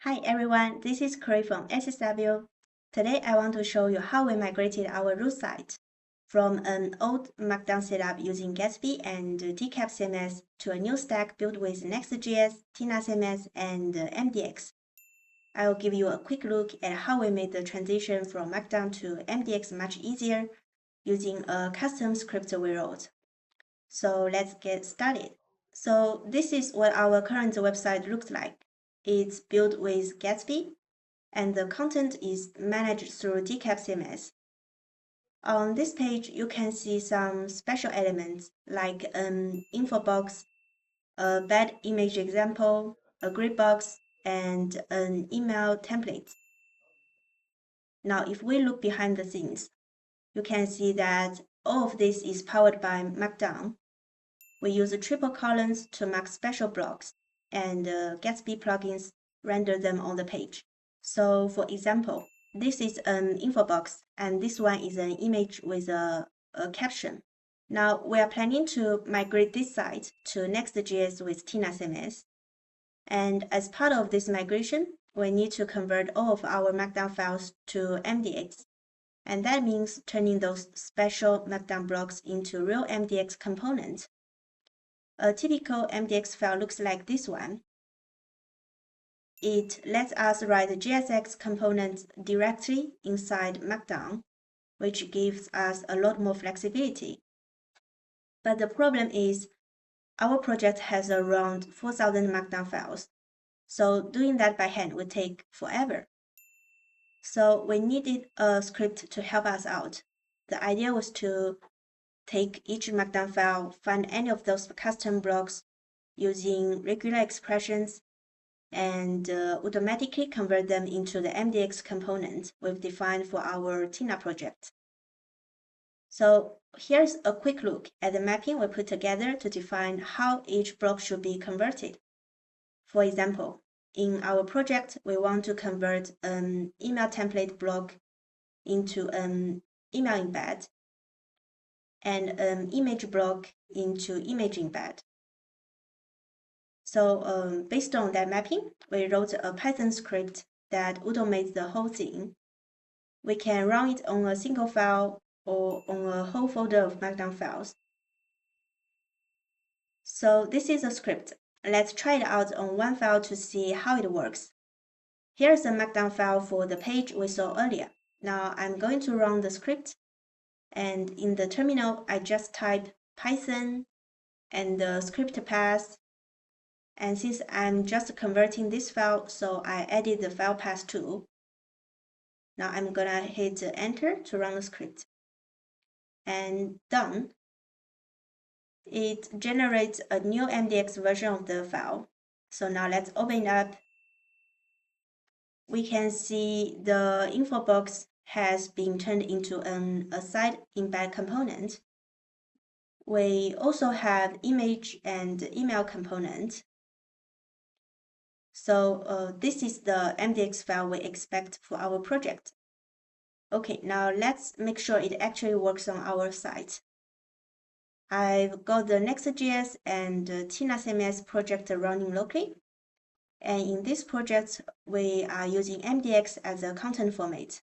Hi everyone, this is Corey from SSW. Today I want to show you how we migrated our root site from an old Markdown setup using Gatsby and TinaCMS to a new stack built with next.js, TinaCMS, and MDX. I will give you a quick look at how we made the transition from Markdown to MDX much easier using a custom script we wrote. So let's get started. So this is what our current website looks like. It's built with Gatsby, and the content is managed through TinaCMS. On this page, you can see some special elements like an info box, a bed image example, a grid box, and an email template. Now, if we look behind the scenes, you can see that all of this is powered by Markdown. We use triple columns to mark special blocks, and Gatsby plugins render them on the page. So for example, this is an info box, and this one is an image with a caption. Now we are planning to migrate this site to next.js with TinaCMS. And as part of this migration, we need to convert all of our Markdown files to MDX. And that means turning those special Markdown blocks into real MDX components. A typical MDX file looks like this one. It lets us write the JSX components directly inside Markdown, which gives us a lot more flexibility. But the problem is our project has around 4,000 Markdown files, so doing that by hand would take forever. So we needed a script to help us out. The idea was to take each Markdown file, find any of those custom blocks using regular expressions, and automatically convert them into the MDX component we've defined for our Tina project. So here's a quick look at the mapping we put together to define how each block should be converted. For example, in our project, we want to convert an email template block into an email embed and an image block into image embed. So based on that mapping, we wrote a Python script that automates the whole thing. We can run it on a single file or on a whole folder of Markdown files. So this is a script. Let's try it out on one file to see how it works. Here's a Markdown file for the page we saw earlier. Now I'm going to run the script, and in the terminal, I just type Python and the script path. And since I'm just converting this file, so I added the file path too. Now I'm gonna hit enter to run the script. And done. It generates a new MDX version of the file. So now let's open it up. We can see the info box has been turned into an aside embed component. We also have image and email component. So this is the MDX file we expect for our project. Okay, now let's make sure it actually works on our site. I've got the next.js and TinaCMS project running locally. And in this project, we are using MDX as a content format.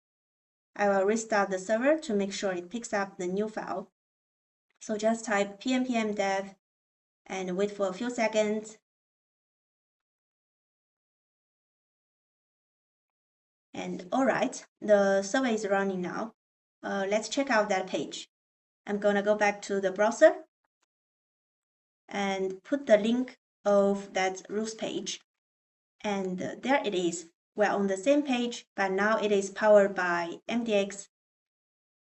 I will restart the server to make sure it picks up the new file. So just type pm dev and wait for a few seconds. And all right, the server is running now. Let's check out that page. I'm gonna go back to the browser and put the link of that rules page. And there it is. We're on the same page, but now it is powered by MDX,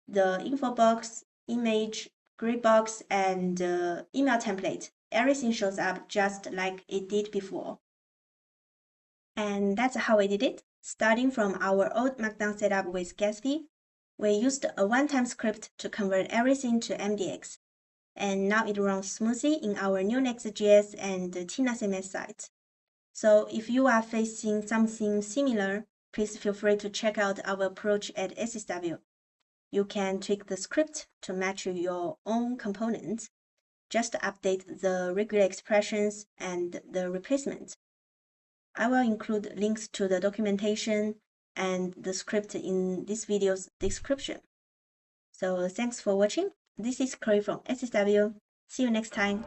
the info box, image, grid box, and email template. Everything shows up just like it did before. And that's how we did it. Starting from our old Markdown setup with Gatsby, we used a one-time script to convert everything to MDX. And now it runs smoothly in our new next.js and TinaCMS sites. So if you are facing something similar, please feel free to check out our approach at SSW. You can tweak the script to match your own components. Just update the regular expressions and the replacement. I will include links to the documentation and the script in this video's description. So thanks for watching. This is Chloe from SSW. See you next time.